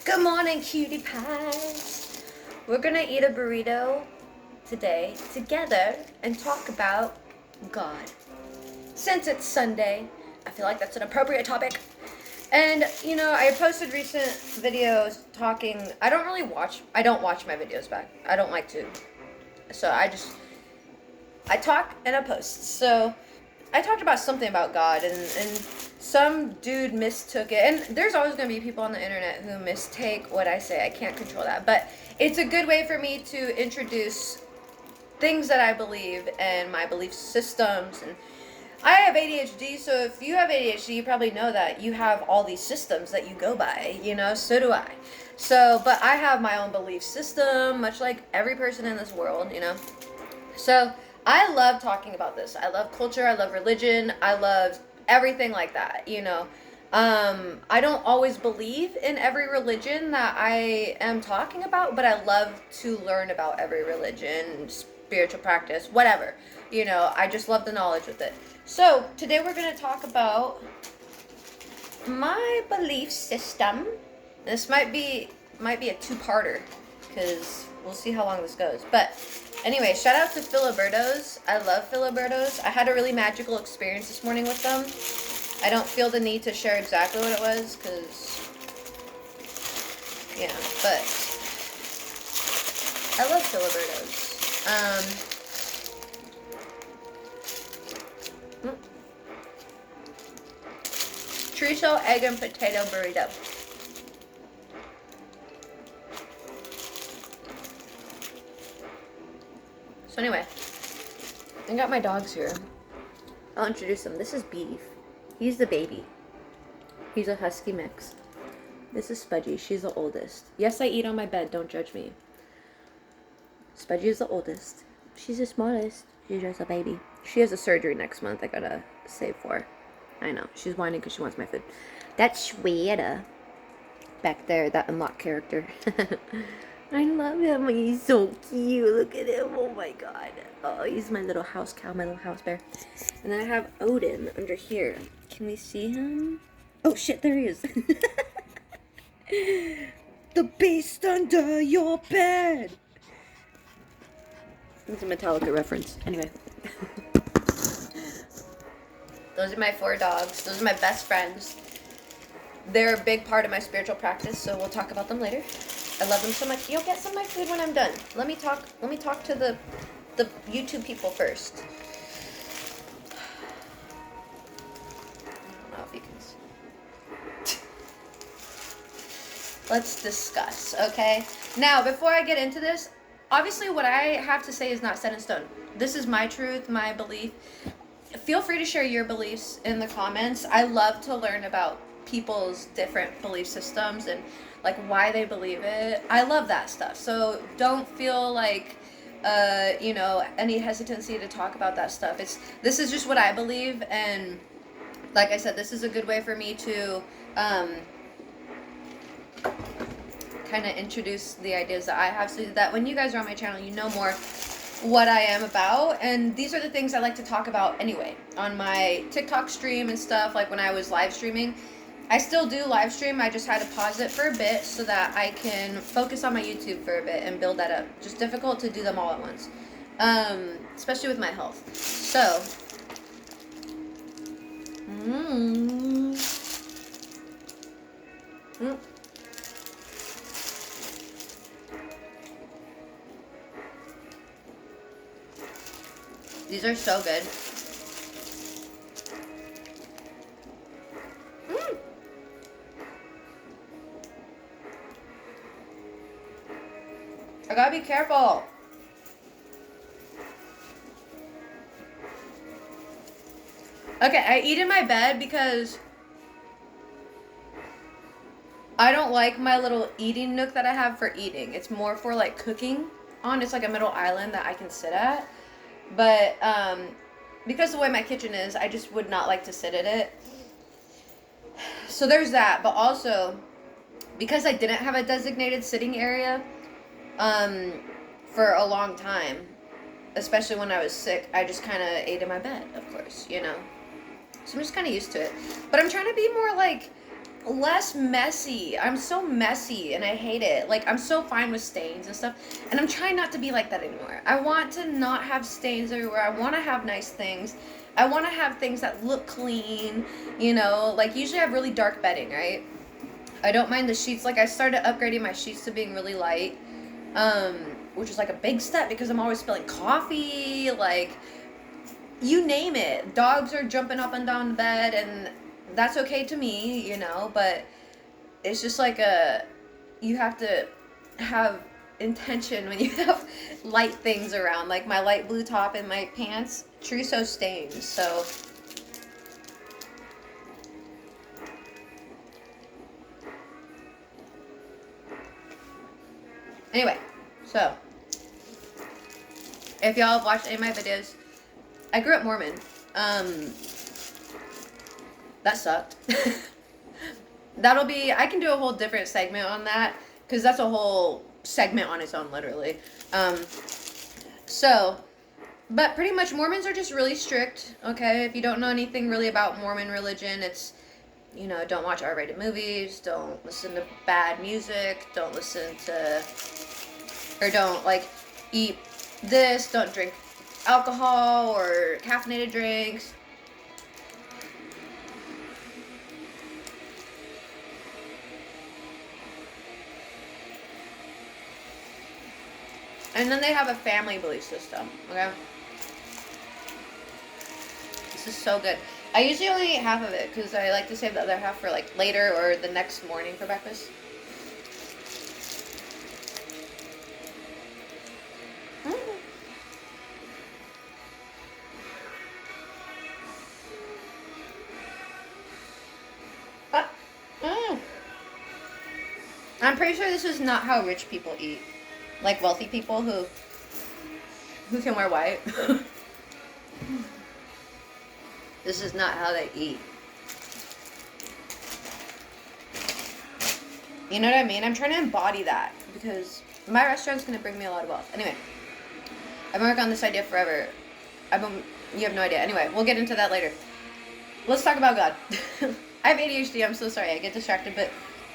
Good morning, cutie pies. We're gonna eat a burrito today together and talk about God. Since it's Sunday, I feel like that's an appropriate topic. And I posted recent videos talking. I don't watch my videos back. I don't like to. So I talk and I post. So I talked about something about God, and some dude mistook it. And there's always going to be people on the internet who mistake what I say. I can't control that. But it's a good way for me to introduce things that I believe and my belief systems. And I have ADHD, so if you have ADHD, you probably know that you have all these systems that you go by, so do I. So, but I have my own belief system, much like every person in this world, So, I love talking about this. I love culture, I love religion, I love everything like that, I don't always believe in every religion that I am talking about, but I love to learn about every religion, spiritual practice, whatever. I just love the knowledge with it. So, today we're going to talk about my belief system. This might be a two-parter, because we'll see how long this goes. But anyway, shout out to Filibertos. I love Filibertos. I had a really magical experience this morning with them. I don't feel the need to share exactly what it was, because, but I love Filibertos. Chorizo, egg, and potato burrito. So anyway, I got my dogs here. I'll introduce them. This is Beef. He's the baby. He's a husky mix. This is Spudgy. She's the oldest. Yes, I eat on my bed. Don't judge me. Spudgy is the oldest. She's the smallest. She's just a baby. She has a surgery next month. I gotta save for her. I know. She's whining because she wants my food. That's Shweta. Back there, that unlocked character. I love him. He's so cute. Look at him. Oh my god. Oh, he's my little house cow, my little house bear. And then I have Odin under here. Can we see him? Oh shit, there he is. The beast under your bed. It's a Metallica reference. Anyway. Those are my 4 dogs. Those are my best friends. They're a big part of my spiritual practice, so we'll talk about them later. I love them so much. You'll get some of my food when I'm done. Let me talk to the YouTube people first. I don't know if you can see. Let's discuss, okay? Now, before I get into this, obviously what I have to say is not set in stone. This is my truth, my belief. Feel free to share your beliefs in the comments. I love to learn about people's different belief systems and like why they believe it. I love that stuff. So don't feel like any hesitancy to talk about that stuff. This is just what I believe, and like I said, this is a good way for me to kind of introduce the ideas that I have, so that when you guys are on my channel, you know more what I am about. And these are the things I like to talk about anyway on my TikTok stream and stuff. Like when I was live streaming, I still do live stream. I just had to pause it for a bit so that I can focus on my YouTube for a bit and build that up. Just difficult to do them all at once, especially with my health. So these are so good. I gotta be careful. Okay, I eat in my bed because I don't like my little eating nook that I have for eating. It's more for like cooking on. It's like a middle island that I can sit at. But because the way my kitchen is, I just would not like to sit at it. So there's that. But also, because I didn't have a designated sitting area for a long time, especially when I was sick, I just kind of ate in my bed, of course, So I'm just kind of used to it. But I'm trying to be more like less messy. I'm so messy and I hate it. Like, I'm so fine with stains and stuff, and I'm trying not to be like that anymore. I want to not have stains everywhere. I want to have nice things. I want to have things that look clean, you know. Like, usually I have really dark bedding, right? I don't mind the sheets. Like, I started upgrading my sheets to being really light, which is like a big step because I'm always spilling coffee, like, you name it. Dogs are jumping up and down the bed, and that's okay to me, you know, but it's just like you have to have intention when you have light things around, like my light blue top and my pants, trousseau stains, so. Anyway, so, if y'all have watched any of my videos, I grew up Mormon. That sucked. I can do a whole different segment on that, because that's a whole segment on its own, literally. But pretty much Mormons are just really strict, okay? If you don't know anything really about Mormon religion, it's, you know, don't watch R-rated movies, don't listen to bad music, don't like, eat this, don't drink alcohol or caffeinated drinks. And then they have a family belief system, okay? This is so good. I usually only eat half of it because I like to save the other half for like later or the next morning for breakfast. I'm pretty sure this is not how rich people eat. Like wealthy people who can wear white. This is not how they eat. You know what I mean? I'm trying to embody that because my restaurant's going to bring me a lot of wealth. Anyway, I've been working on this idea forever. You have no idea. Anyway, we'll get into that later. Let's talk about God. I have ADHD. I'm so sorry. I get distracted, but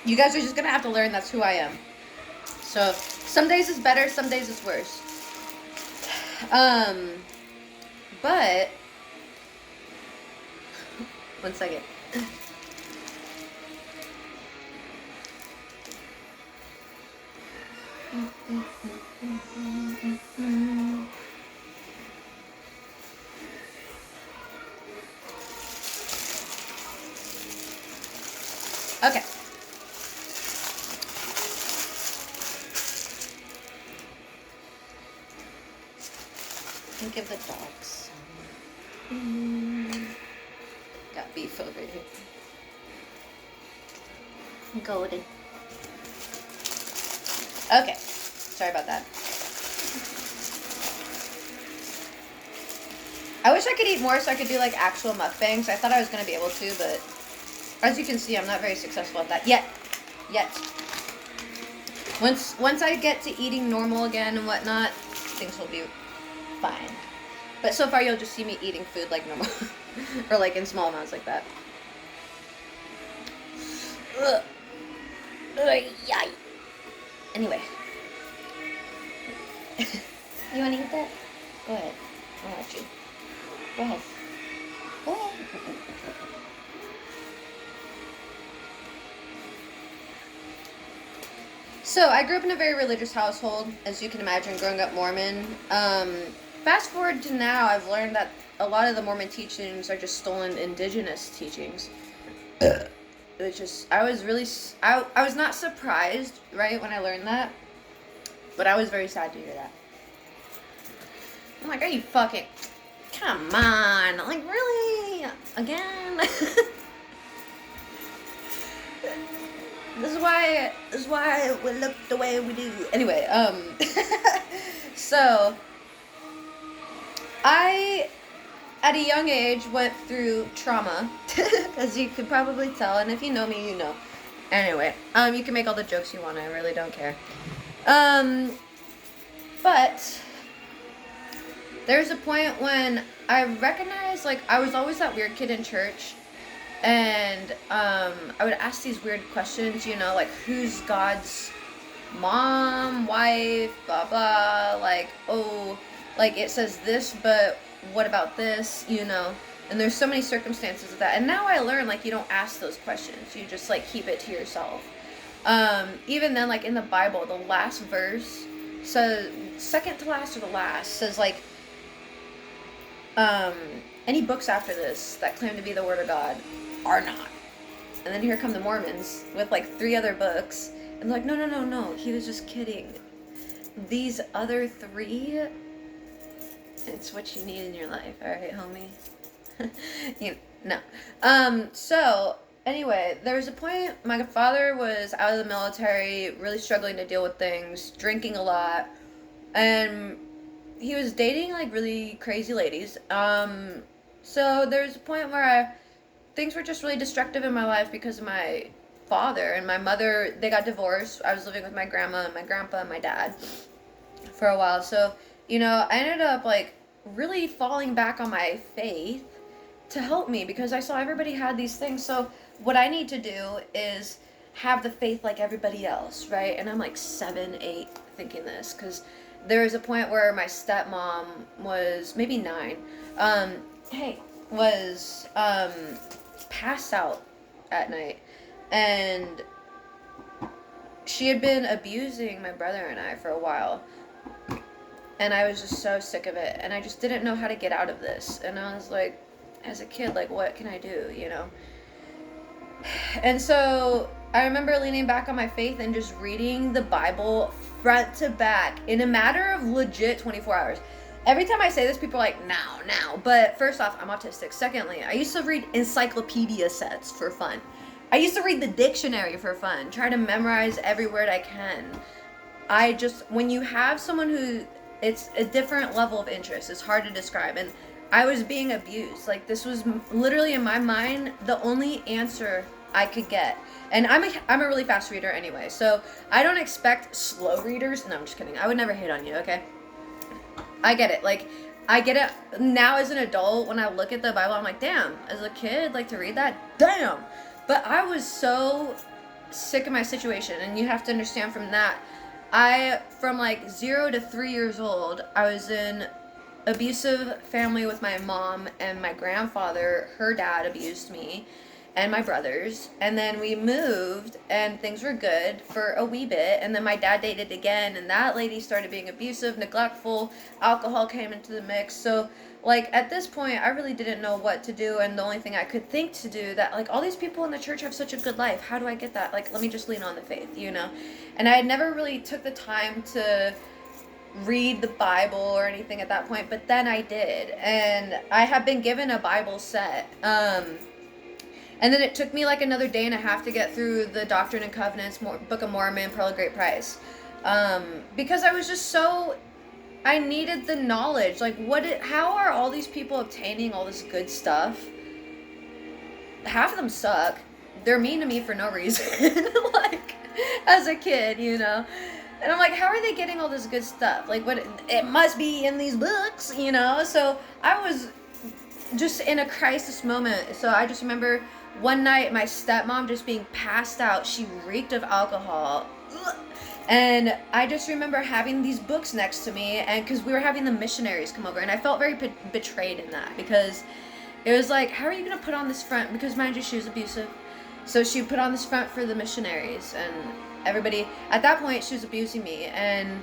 you guys are just going to have to learn that's who I am. So, some days it's better, some days it's worse. But, one second. Okay. Give the dogs some. Got beef over here. Golden. Okay. Sorry about that. I wish I could eat more so I could do like actual mukbangs. I thought I was going to be able to, but as you can see, I'm not very successful at that yet. Once I get to eating normal again and whatnot, things will be fine. But so far, you'll just see me eating food like normal. Or like in small amounts like that. Ugh. Yay. Anyway. You want to eat that? Go ahead. I'll let you. Go ahead. Go ahead. So, I grew up in a very religious household, as you can imagine, growing up Mormon. Fast forward to now, I've learned that a lot of the Mormon teachings are just stolen indigenous teachings. It's just, I was not surprised, right, when I learned that, but I was very sad to hear that. I'm like, are you fucking, come on, like, really, again? This is why we look the way we do. Anyway, so, I, at a young age, went through trauma, as you could probably tell, and if you know me, you know. Anyway, you can make all the jokes you want, I really don't care. But, there's a point when I recognized, like, I was always that weird kid in church, And I would ask these weird questions, you know, like who's God's mom, wife, blah blah, like, oh, like it says this, but what about this, you know? And there's so many circumstances of that. And now I learn, like, you don't ask those questions, you just like keep it to yourself. Even then, like in the Bible, the last verse says, second to last or the last, says like, any books after this that claim to be the word of God are not. And then here come the Mormons with like 3 other books, and like, no, he was just kidding. These other 3, it's what you need in your life, alright, homie? So anyway, there was a point, my father was out of the military, really struggling to deal with things, drinking a lot, and he was dating like really crazy ladies. So there was a point where things were just really destructive in my life because of my father and my mother. They got divorced. I was living with my grandma and my grandpa and my dad for a while. So, you know, I ended up like really falling back on my faith to help me because I saw everybody had these things. So what I need to do is have the faith like everybody else, right? And I'm like 7, 8 thinking this, because there was a point where my stepmom was maybe 9, was passed out at night, and she had been abusing my brother and I for a while, and I was just so sick of it, and I just didn't know how to get out of this. And I was like, as a kid, like, what can I do, you know? And so I remember leaning back on my faith and just reading the Bible front to back in a matter of legit 24 hours. Every time I say this, people are like, now. But first off, I'm autistic. Secondly, I used to read encyclopedia sets for fun. I used to read the dictionary for fun, try to memorize every word I can. When you have someone who, it's a different level of interest, it's hard to describe. And I was being abused. Like, this was literally, in my mind, the only answer I could get. And I'm a really fast reader anyway, so I don't expect slow readers. No, I'm just kidding. I would never hate on you, okay? I get it. Like, I get it now as an adult. When I look at the Bible, I'm like, damn. As a kid, like, to read that? Damn. But I was so sick of my situation, and you have to understand from that, from like 0 to 3 years old, I was in abusive family with my mom and my grandfather. Her dad abused me and my brothers, and then we moved and things were good for a wee bit, and then my dad dated again, and that lady started being abusive, neglectful, alcohol came into the mix. So like at this point I really didn't know what to do, and the only thing I could think to do, that like all these people in the church have such a good life, how do I get that? Like, let me just lean on the faith, you know? And I had never really took the time to read the Bible or anything at that point, but then I did, and I have been given a Bible set, and then it took me like another day and a half to get through the Doctrine and Covenants, Book of Mormon, Pearl of Great Price, because I was just I needed the knowledge. Like, how are all these people obtaining all this good stuff? Half of them suck. They're mean to me for no reason, like, as a kid, you know? And I'm like, how are they getting all this good stuff? Like, what? It must be in these books, you know? So I was just in a crisis moment. So I just remember one night my stepmom just being passed out. She reeked of alcohol. And I just remember having these books next to me, and because we were having the missionaries come over, and I felt very betrayed in that, because it was like, how are you going to put on this front? Because mind you, she was abusive. So she put on this front for the missionaries, and everybody, at that point, she was abusing me, and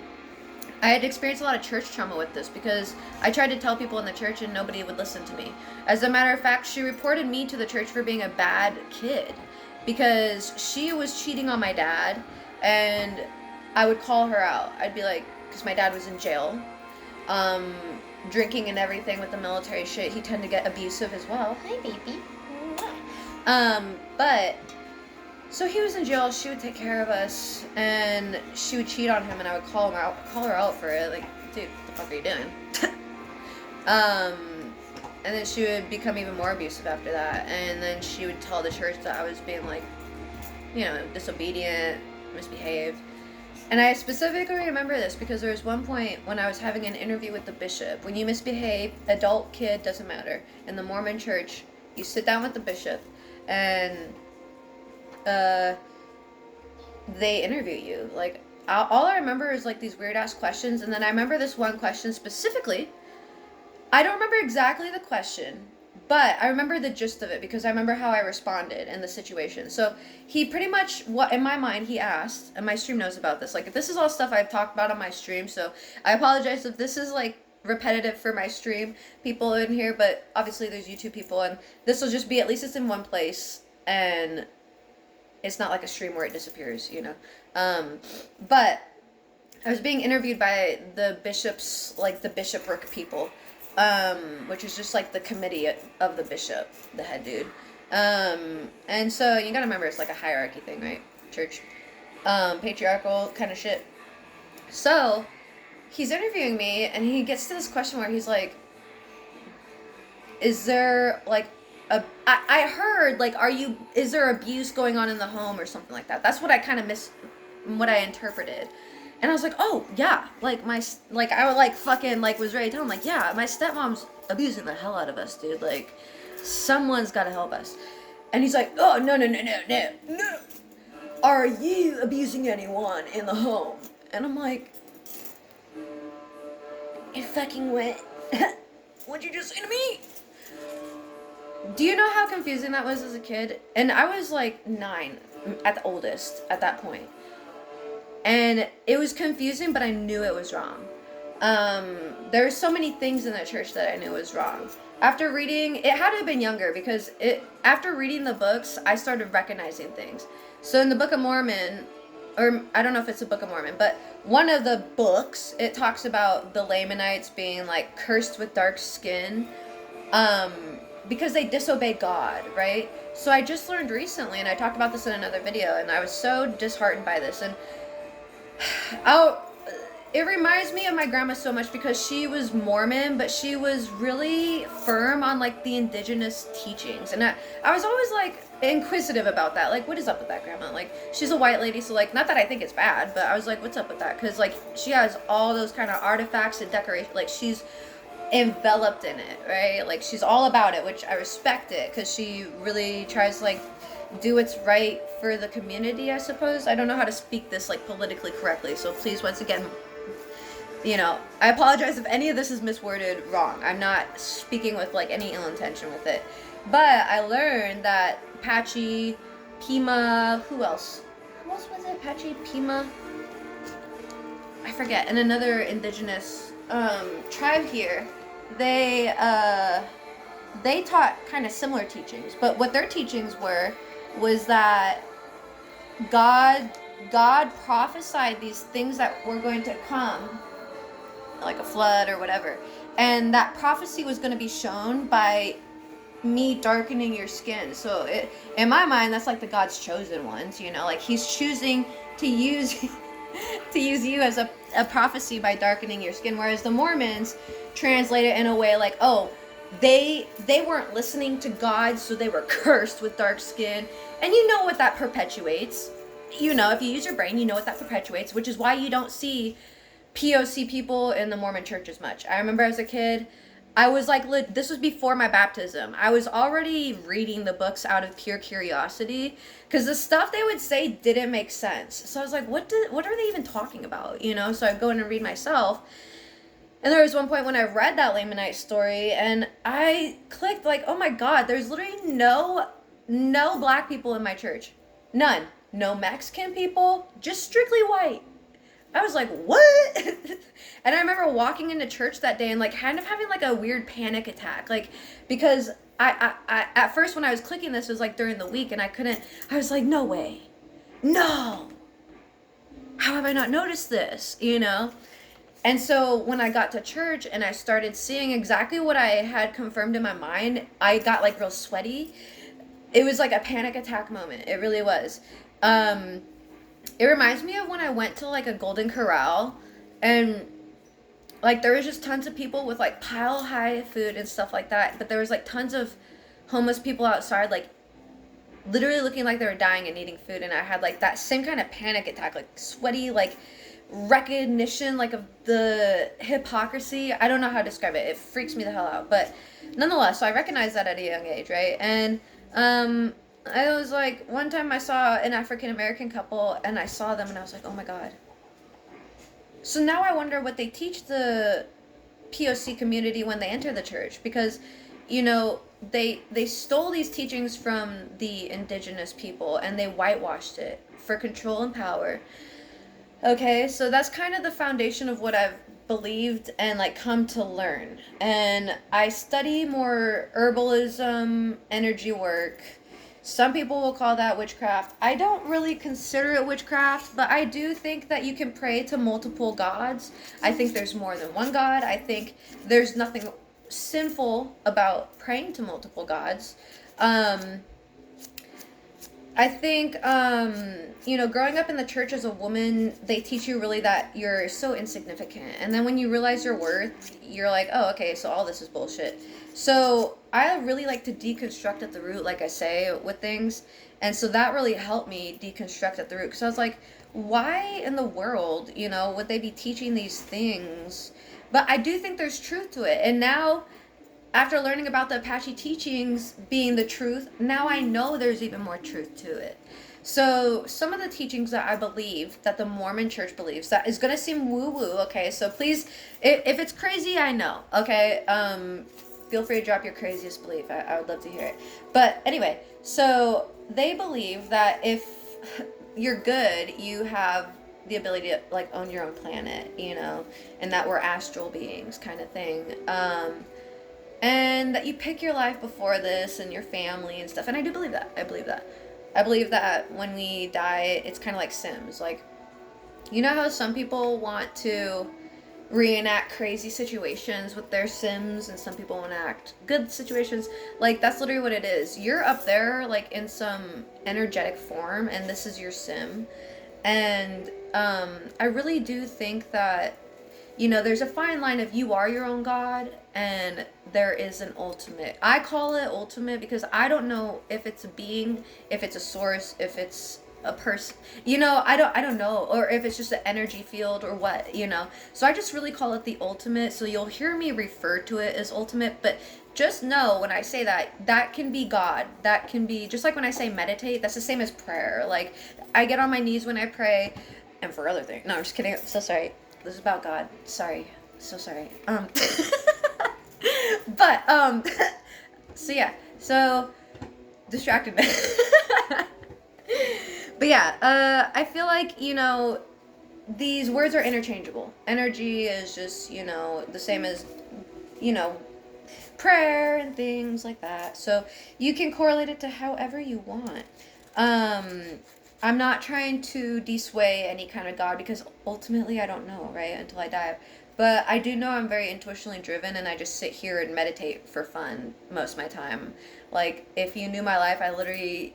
I had experienced a lot of church trauma with this, because I tried to tell people in the church and nobody would listen to me. As a matter of fact, she reported me to the church for being a bad kid, because she was cheating on my dad, and I would call her out. I'd be like, because my dad was in jail, drinking and everything with the military shit. He tended to get abusive as well. Hi, baby. But so he was in jail. She would take care of us, and she would cheat on him, and I would call her out for it. Like, dude, what the fuck are you doing? And then she would become even more abusive after that, and then she would tell the church that I was being like, you know, disobedient, misbehaved. And I specifically remember this because there was one point when I was having an interview with the bishop. When you misbehave, adult, kid, doesn't matter. In the Mormon church, you sit down with the bishop, and they interview you. Like, all I remember is like these weird ass questions, and then I remember this one question specifically. I don't remember exactly the question, but I remember the gist of it because I remember how I responded in the situation. So he pretty much, what in my mind he asked, and my stream knows about this. Like, this is all stuff I've talked about on my stream, so I apologize if this is like repetitive for my stream people in here, but obviously there's YouTube people, and this will just be, at least it's in one place, and it's not like a stream where it disappears, you know. But I was being interviewed by the bishops, like the bishopric people, which is just like the committee of the bishop, the head dude. And so you gotta remember, it's like a hierarchy thing, right? Church, patriarchal kind of shit. So he's interviewing me, and he gets to this question where he's like, is there like I heard like, is there abuse going on in the home or something like that? That's what I kind of what I interpreted. And I was like, oh yeah, like I was like fucking like was ready to tell him, like, yeah, my stepmom's abusing the hell out of us, dude. Like, someone's gotta help us. And he's like, oh no. Are you abusing anyone in the home? And I'm like, you fucking what? What'd you just say to me? Do you know how confusing that was as a kid? And I was like 9 at the oldest at that point. And it was confusing, but I knew it was wrong. There's so many things in the church that I knew was wrong. After reading, it had to have been younger, because after reading the books, I started recognizing things. So in the Book of Mormon, or I don't know if it's the Book of Mormon, but one of the books, it talks about the Lamanites being like cursed with dark skin, because they disobeyed God, right? So I just learned recently, and I talked about this in another video, and I was so disheartened by this, and it reminds me of my grandma so much, because she was Mormon, but she was really firm on like the indigenous teachings, and I was always like inquisitive about that, like, what is up with that, grandma? Like, she's a white lady, so like, not that I think it's bad, but I was like, what's up with that? Because like, she has all those kind of artifacts and decoration, like, she's enveloped in it, right? Like, she's all about it, which I respect it, because she really tries to like do what's right for the community, I suppose. I don't know how to speak this like politically correctly, so please, once again, you know, I apologize if any of this is misworded wrong. I'm not speaking with like any ill intention with it, but I learned that Apache, Pima, who else was it? Apache, Pima, I forget, and another indigenous tribe here, they taught kind of similar teachings, but what their teachings was that God prophesied these things that were going to come, like a flood or whatever, and that prophecy was going to be shown by me darkening your skin. So in my mind, that's like the God's chosen ones, you know, like he's choosing to use to use you as a prophecy by darkening your skin, whereas the Mormons translate it in a way like, oh, they weren't listening to God, so they were cursed with dark skin. And you know what that perpetuates. You know, if you use your brain, you know what that perpetuates, which is why you don't see POC people in the Mormon church as much. I remember as a kid, I was like, this was before my baptism. I was already reading the books out of pure curiosity, because the stuff they would say didn't make sense. So I was like, what are they even talking about? You know, so I'd go in and read myself. And there was one point when I read that Lamanite story, and I clicked like, oh my God, there's literally no black people in my church. None. No Mexican people, just strictly white. I was like, what? And I remember walking into church that day and like kind of having like a weird panic attack, like, because I at first when I was clicking this, it was like during the week, and I was like, no way, no, how have I not noticed this, you know? And so when I got to church and I started seeing exactly what I had confirmed in my mind, I got like real sweaty. It was like a panic attack moment. It really was. It reminds me of when I went to like a Golden Corral, and like there was just tons of people with like pile high food and stuff like that, but there was like tons of homeless people outside, like literally looking like they were dying and needing food, and I had like that same kind of panic attack, like sweaty, like recognition, like of the hypocrisy. I don't know how to describe it. It freaks me the hell out, but nonetheless, so I recognized that at a young age, right? And I was like, one time I saw an African American couple, and I saw them, and I was like, oh my god. So now I wonder what they teach the POC community when they enter the church, because, you know, they stole these teachings from the indigenous people and they whitewashed it for control and power. Okay, so that's kind of the foundation of what I've believed and like come to learn. And I study more herbalism, energy work. Some people will call that witchcraft. I don't really consider it witchcraft, but I do think that you can pray to multiple gods. I think there's more than one god. I think there's nothing sinful about praying to multiple gods. I think, you know, growing up in the church as a woman, they teach you really that you're so insignificant. And then when you realize your worth, you're like, oh, okay, so all this is bullshit. So I really like to deconstruct at the root, like I say, with things. And so that really helped me deconstruct at the root. Because I was like, why in the world, you know, would they be teaching these things? But I do think there's truth to it. And now, after learning about the Apache teachings being the truth, now I know there's even more truth to it. So some of the teachings that I believe, that the Mormon church believes, that is going to seem woo-woo, okay? So please, if it's crazy, I know, okay? Feel free to drop your craziest belief. I would love to hear it. But anyway, so they believe that if you're good, you have the ability to, like, own your own planet, you know? And that we're astral beings kind of thing. And that you pick your life before this and your family and stuff. And I do believe that. I believe that. I believe that when we die, it's kind of like Sims. Like, you know how some people want to reenact crazy situations with their Sims and some people want to act good situations? Like, that's literally what it is. You're up there, like, in some energetic form, and this is your Sim. And I really do think that, you know, there's a fine line of you are your own God and there is an ultimate. I call it ultimate because I don't know if it's a being, if it's a source, if it's a person. You know, I don't know, or if it's just an energy field or what, you know. So I just really call it the ultimate. So you'll hear me refer to it as ultimate, but just know when I say that, that can be God. That can be just like when I say meditate, that's the same as prayer. Like, I get on my knees when I pray and for other things. No, I'm just kidding. I'm so sorry. This is about God. Sorry. So sorry. But, so yeah. So, distracted me. But yeah, I feel like, you know, these words are interchangeable. Energy is just, you know, the same as, you know, prayer and things like that. So, you can correlate it to however you want. I'm not trying to dissuade any kind of God because ultimately I don't know, right, until I die. But I do know I'm very intuitionally driven and I just sit here and meditate for fun most of my time. Like, if you knew my life, I literally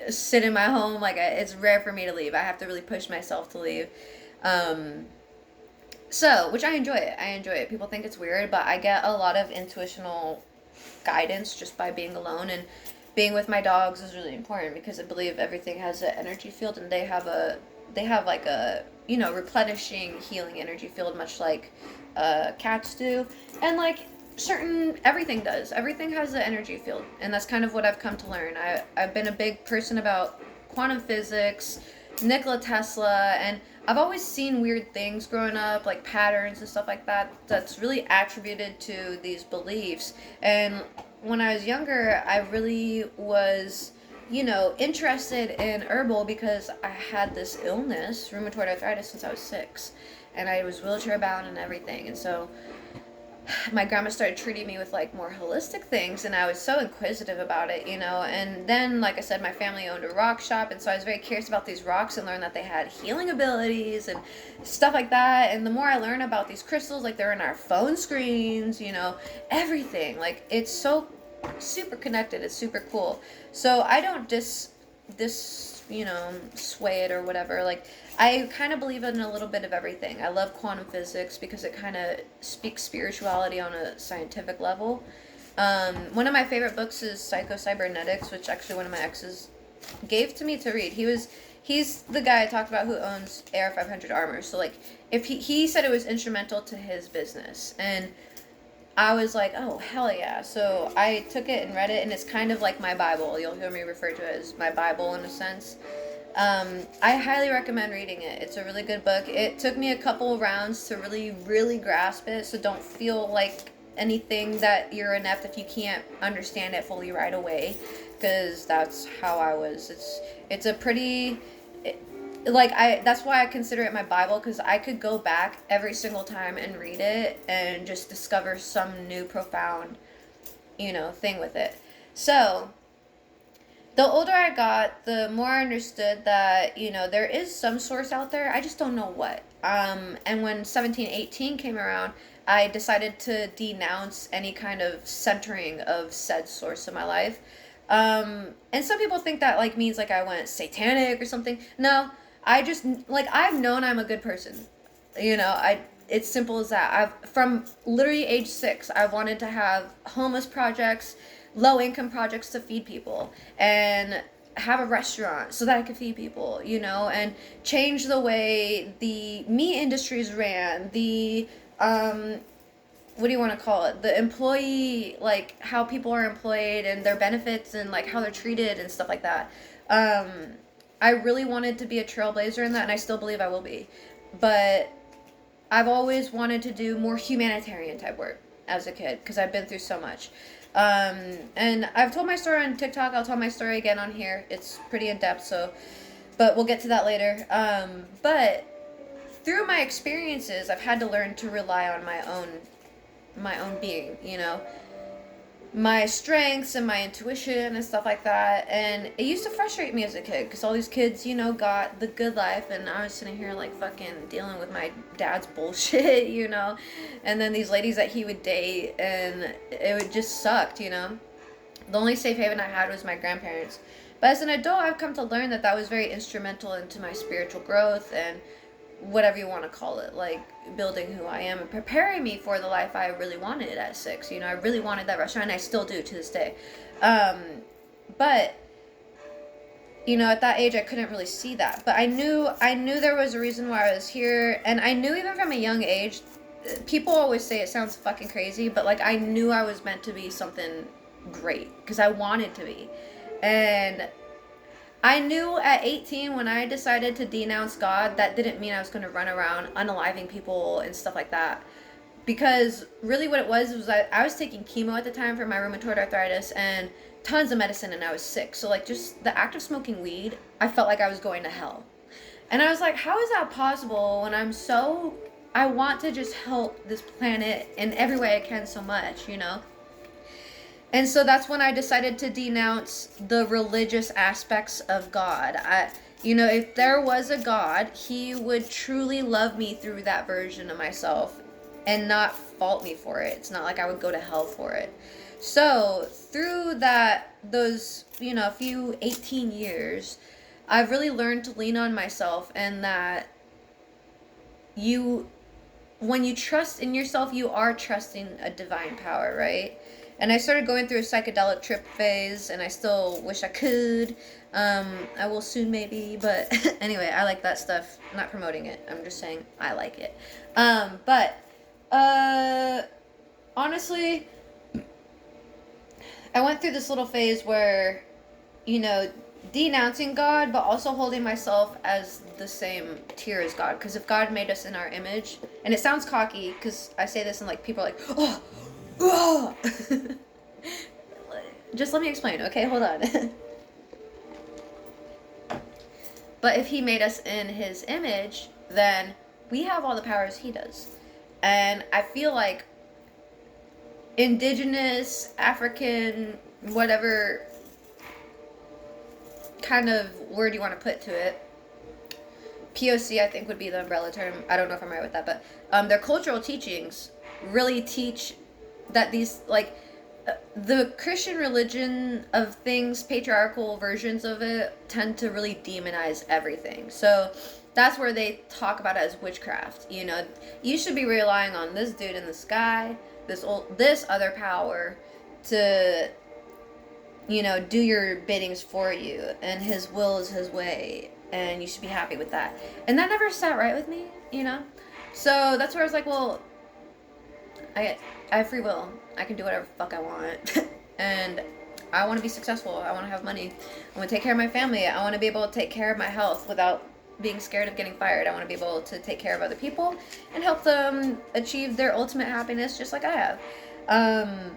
sit in my home. Like, it's rare for me to leave. I have to really push myself to leave. So, which I enjoy it. I enjoy it. People think it's weird, but I get a lot of intuitional guidance just by being alone, and being with my dogs is really important because I believe everything has an energy field and they have like a, you know, replenishing healing energy field, much like cats do, and like everything does. Everything has an energy field, and that's kind of what I've come to learn. I've been a big person about quantum physics, Nikola Tesla, and I've always seen weird things growing up, like patterns and stuff like that, that's really attributed to these beliefs. And when I was younger, I really was, you know, interested in herbal because I had this illness, rheumatoid arthritis, since I was 6. And I was wheelchair bound and everything. And so my grandma started treating me with like more holistic things, and I was so inquisitive about it, you know. And then, like I said, my family owned a rock shop, and so I was very curious about these rocks and learned that they had healing abilities and stuff like that. And the more I learn about these crystals, like they're in our phone screens, you know, everything, like it's so super connected. It's super cool. So I don't you know, sway it or whatever. Like, I kind of believe in a little bit of everything. I love quantum physics because it kind of speaks spirituality on a scientific level. One of my favorite books is Psycho-Cybernetics, which actually one of my exes gave to me to read. He's the guy I talked about who owns AR-500 armor. So like, if he said it was instrumental to his business, and I was like, oh, hell yeah. So I took it and read it, and it's kind of like my Bible. You'll hear me refer to it as my Bible in a sense. I highly recommend reading it. It's a really good book. It took me a couple rounds to really, really grasp it, so don't feel like anything that you're inept if you can't understand it fully right away, because that's how I was. It's a pretty... like that's why I consider it my Bible, because I could go back every single time and read it and just discover some new profound, thing with it. So the older I got, the more I understood that, there is some source out there. I just don't know what. And when 1718 came around, I decided to denounce any kind of centering of said source in my life. And some people think that like means like I went satanic or something. No, I just like I've known I'm a good person. It's simple as that. From literally age 6, I wanted to have homeless projects, low income projects to feed people, and have a restaurant so that I could feed people, and change the way the meat industries ran, the what do you want to call it? The employee, like how people are employed and their benefits and like how they're treated and stuff like that. I really wanted to be a trailblazer in that, and I still believe I will be. But I've always wanted to do more humanitarian type work as a kid because I've been through so much. And I've told my story on TikTok. I'll tell my story again on here. It's pretty in depth, but we'll get to that later. But through my experiences, I've had to learn to rely on my own being, my strengths and my intuition and stuff like that. And it used to frustrate me as a kid because all these kids, got the good life, and I was sitting here like fucking dealing with my dad's bullshit, and then these ladies that he would date, and it would just sucked. The only safe haven I had was my grandparents. But as an adult, I've come to learn that was very instrumental into my spiritual growth and whatever you want to call it, like building who I am and preparing me for the life I really wanted at 6. I really wanted that restaurant, and I still do to this day. But at that age I couldn't really see that, but I knew there was a reason why I was here, and I knew even from a young age. People always say it sounds fucking crazy, but like I knew I was meant to be something great because I wanted to be. And I knew at 18 when I decided to denounce God, that didn't mean I was going to run around unaliving people and stuff like that. Because really what it was I was taking chemo at the time for my rheumatoid arthritis and tons of medicine, and I was sick. So like just the act of smoking weed, I felt like I was going to hell. And I was like, how is that possible when I want to just help this planet in every way I can so much, And so that's when I decided to denounce the religious aspects of God. If there was a God, he would truly love me through that version of myself and not fault me for it. It's not like I would go to hell for it. So through those few 18 years, I've really learned to lean on myself, and that when you trust in yourself, you are trusting a divine power, right? And I started going through a psychedelic trip phase, and I still wish I could. I will soon maybe, but anyway, I like that stuff. I'm not promoting it. I'm just saying I like it. But honestly, I went through this little phase where, denouncing God, but also holding myself as the same tier as God. Because if God made us in our image, and it sounds cocky because I say this and like people are like, oh, just let me explain, okay? Hold on. But if he made us in his image, then we have all the powers he does. And I feel like indigenous, African, whatever kind of word you want to put to it, POC I think would be the umbrella term. I don't know if I'm right with that, but their cultural teachings really teach that these, like, the Christian religion of things, patriarchal versions of it, tend to really demonize everything. So that's where they talk about it as witchcraft. You should be relying on this dude in the sky, this other power, to do your biddings for you, and his will is his way, and you should be happy with that. And that never sat right with me. So that's where I was like, well, I have free will. I can do whatever the fuck I want. And I want to be successful. I want to have money. I want to take care of my family. I want to be able to take care of my health without being scared of getting fired. I want to be able to take care of other people and help them achieve their ultimate happiness just like I have.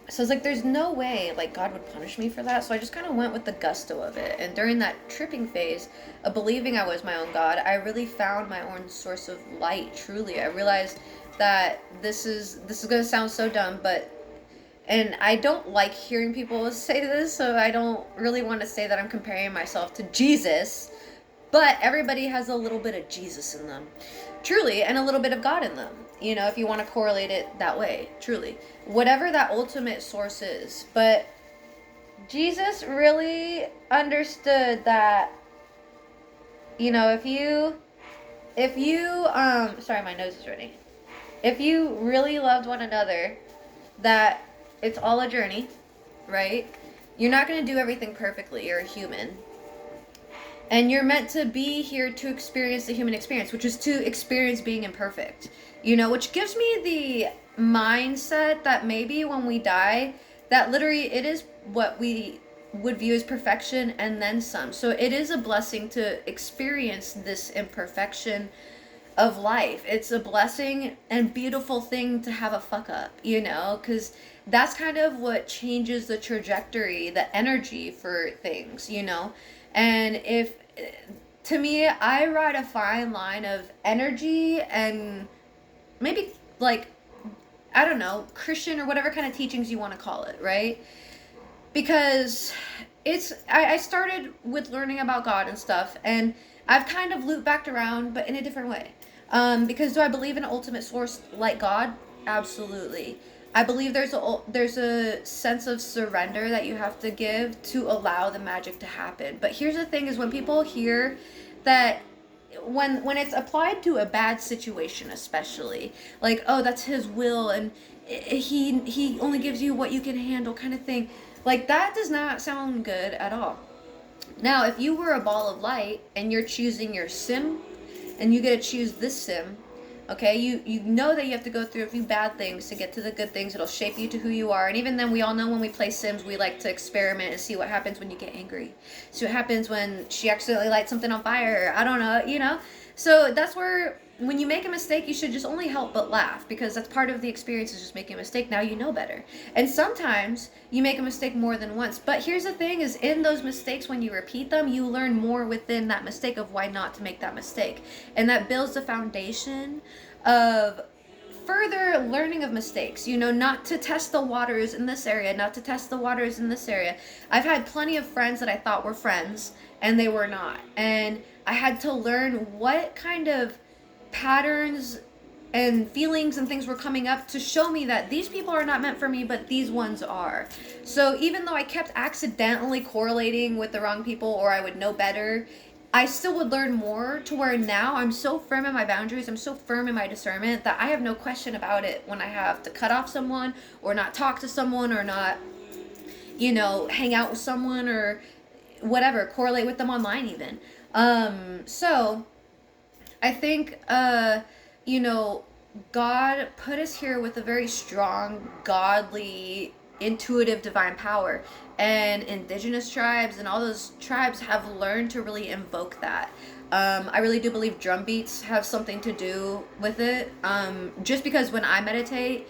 So it's like, there's no way like God would punish me for that. So I just kind of went with the gusto of it. And during that tripping phase of believing I was my own God, I really found my own source of light. Truly, I realized that this is going to sound so dumb, but and I don't like hearing people say this, so I don't really want to say that I'm comparing myself to Jesus, but everybody has a little bit of Jesus in them, truly, and a little bit of God in them, you know, if you want to correlate it that way, truly. Whatever that ultimate source is. But Jesus really understood that, you know, if you, sorry, my nose is running. If you really loved one another, that it's all a journey, right? You're not going to do everything perfectly. You're a human. And you're meant to be here to experience the human experience, which is to experience being imperfect. You know, which gives me the mindset that maybe when we die, that literally it is what we would view as perfection and then some. So it is a blessing to experience this imperfection of life. It's a blessing and beautiful thing to have a fuck up, you know, because that's kind of what changes the trajectory, the energy for things, you know. And if, to me, I ride a fine line of energy and maybe like, I don't know, Christian or whatever kind of teachings you want to call it, right? Because I started with learning about God and stuff, and I've kind of looped back around, but in a different way. Because do I believe in an ultimate source like God? Absolutely. I believe there's a sense of surrender that you have to give to allow the magic to happen. But here's the thing: is when people hear that, when it's applied to a bad situation, especially like, oh, that's His will and he only gives you what you can handle, kind of thing. Like, that does not sound good at all. Now, if you were a ball of light and you're choosing your sim, and you get to choose this sim, okay, you know that you have to go through a few bad things to get to the good things. It'll shape you to who you are. And even then, we all know when we play Sims, we like to experiment and see what happens when you get angry. See what happens when she accidentally lights something on fire. I don't know, you know? So that's where, when you make a mistake, you should just only help but laugh, because that's part of the experience, is just making a mistake. Now you know better. And sometimes you make a mistake more than once. But here's the thing: is in those mistakes, when you repeat them, you learn more within that mistake of why not to make that mistake. And that builds the foundation of further learning of mistakes, you know, not to test the waters in this area, not to test the waters in this area. I've had plenty of friends that I thought were friends, and they were not. And I had to learn what kind of patterns and feelings and things were coming up to show me that these people are not meant for me, but these ones are. So even though I kept accidentally correlating with the wrong people, or I would know better, I still would learn more, to where now I'm so firm in my boundaries, I'm so firm in my discernment, that I have no question about it when I have to cut off someone, or not talk to someone, or not, you know, hang out with someone, or whatever, correlate with them online even. So I think, you know, God put us here with a very strong, godly, intuitive, divine power. And indigenous tribes and all those tribes have learned to really invoke that. I really do believe drum beats have something to do with it. Just because when I meditate,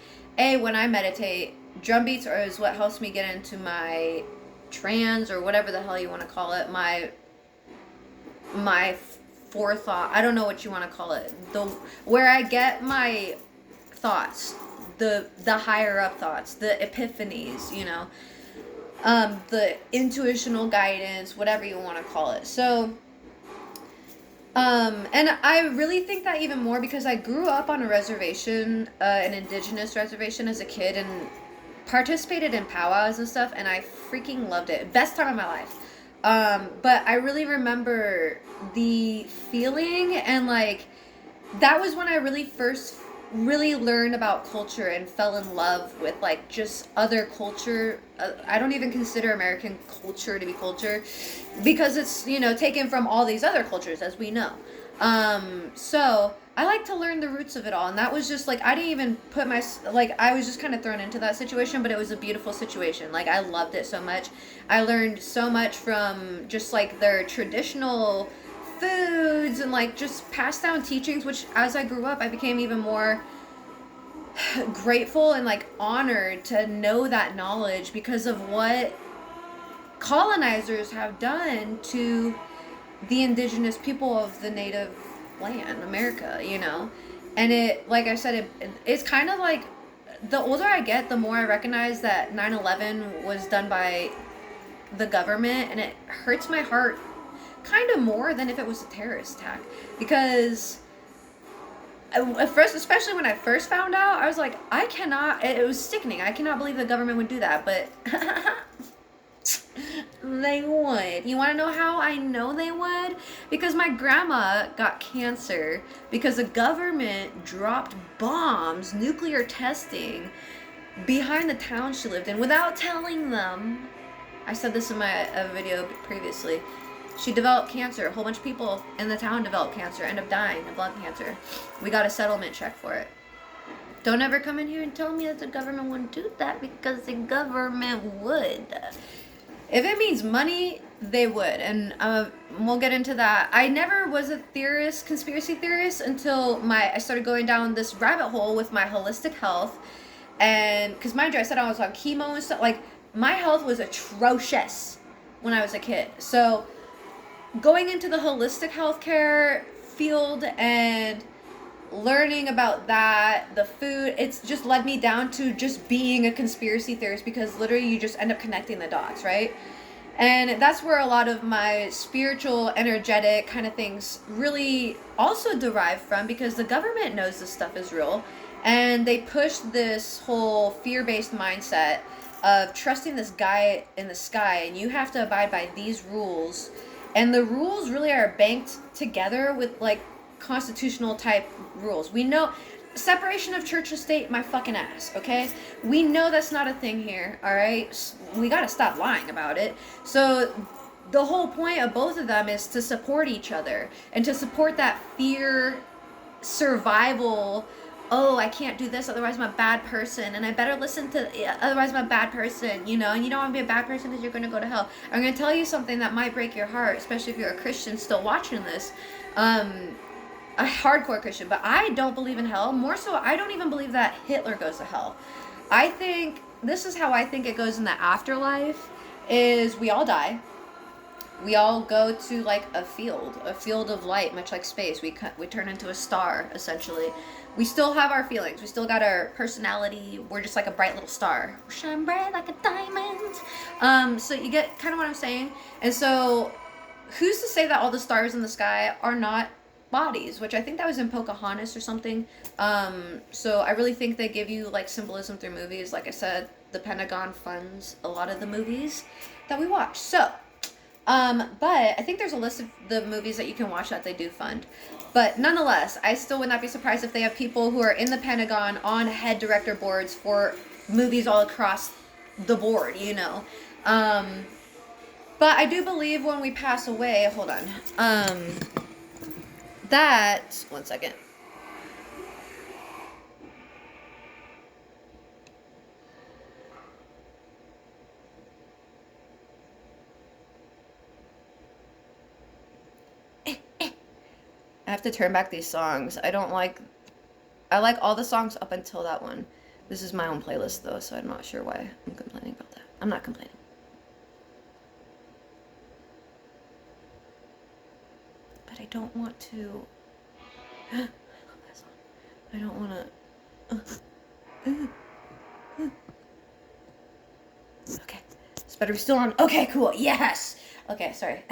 drum beats is what helps me get into my trance, or whatever the hell you want to call it, my forethought, I don't know what you want to call it, where I get my thoughts, the higher up thoughts, the epiphanies, you know, the intuitional guidance, whatever you want to call it. So and I really think that even more because I grew up on a reservation, an indigenous reservation, as a kid, and participated in powwows and stuff, and I freaking loved it. Best time of my life. But I really remember the feeling, and like, that was when I really learned about culture and fell in love with like just other culture. I don't even consider American culture to be culture, because it's, you know, taken from all these other cultures, as we know. So I like to learn the roots of it all, and that was just like I didn't even put my like I was just kind of thrown into that situation, but it was a beautiful situation. Like I loved it so much. I learned so much from just like their traditional foods and like just passed down teachings, which as I grew up I became even more grateful and like honored to know that knowledge because of what colonizers have done to the indigenous people of the native land, America, you know? And it, like I said, it's kind of like the older I get, the more I recognize that 9/11 was done by the government, and it hurts my heart kind of more than if it was a terrorist attack. Because at first, especially when I first found out, I was like, I cannot, it was sickening. I cannot believe the government would do that. But they would. You want to know how I know they would? Because my grandma got cancer because the government dropped bombs, nuclear testing, behind the town she lived in without telling them. I said this in my video previously. She developed cancer. A whole bunch of people in the town developed cancer, end up dying of blood cancer. We got a settlement check for it. Don't ever come in here and tell me that the government wouldn't do that, because the government would. If it means money, they would. And we'll get into that. I never was a theorist, conspiracy theorist, until I started going down this rabbit hole with my holistic health. And because mind you, I said I was on chemo and stuff. Like, my health was atrocious when I was a kid. So going into the holistic healthcare field and learning about that, the food, it's just led me down to just being a conspiracy theorist, because literally you just end up connecting the dots, right? And that's where a lot of my spiritual, energetic kind of things really also derive from, because the government knows this stuff is real, and they push this whole fear-based mindset of trusting this guy in the sky, and you have to abide by these rules. And the rules really are banked together with like constitutional type rules. We know separation of church and state, my fucking ass, okay? We know that's not a thing here, all right? We got to stop lying about it. So the whole point of both of them is to support each other and to support that fear survival. Oh, I can't do this, otherwise I'm a bad person, and I better listen to, otherwise I'm a bad person, you know, and you don't want to be a bad person because you're going to go to hell. I'm going to tell you something that might break your heart, especially if you're a Christian still watching this, a hardcore Christian, but I don't believe in hell. More so, I don't even believe that Hitler goes to hell. I think, this is how I think it goes in the afterlife, is we all die. We all go to like a field of light, much like space. We turn into a star, essentially. We still have our feelings. We still got our personality. We're just like a bright little star. We shine bright like a diamond. So you get kind of what I'm saying. And so, who's to say that all the stars in the sky are not bodies? Which I think that was in Pocahontas or something. So I really think they give you like symbolism through movies. Like I said, the Pentagon funds a lot of the movies that we watch. So. But I think there's a list of the movies that you can watch that they do fund. But nonetheless, I still would not be surprised if they have people who are in the Pentagon on head director boards for movies all across the board, you know. But I do believe when we pass away, hold on, that, one second. I have to turn back these songs. I like all the songs up until that one. This is my own playlist though, so I'm not sure why I'm complaining about that. I'm not complaining. But I don't want to. I love that song. I don't want to. Okay. This better be still on. Okay, cool. Yes! Okay, sorry.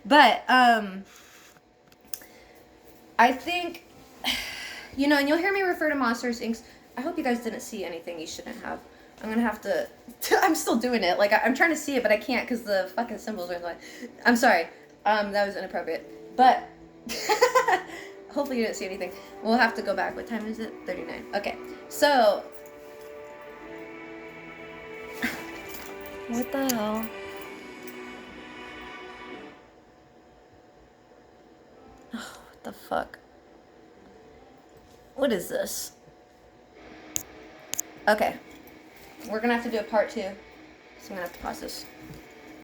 But, I think, you know, and you'll hear me refer to Monsters, Inc. I hope you guys didn't see anything you shouldn't have. I'm going to have to, I'm still doing it. Like, I'm trying to see it, but I can't because the fucking symbols are like, I'm sorry. That was inappropriate. But, hopefully you didn't see anything. We'll have to go back. What time is it? 39. Okay. So, what the hell? Oh, The fuck? What is this? Okay. We're gonna have to do a part 2. So I'm gonna have to pause this.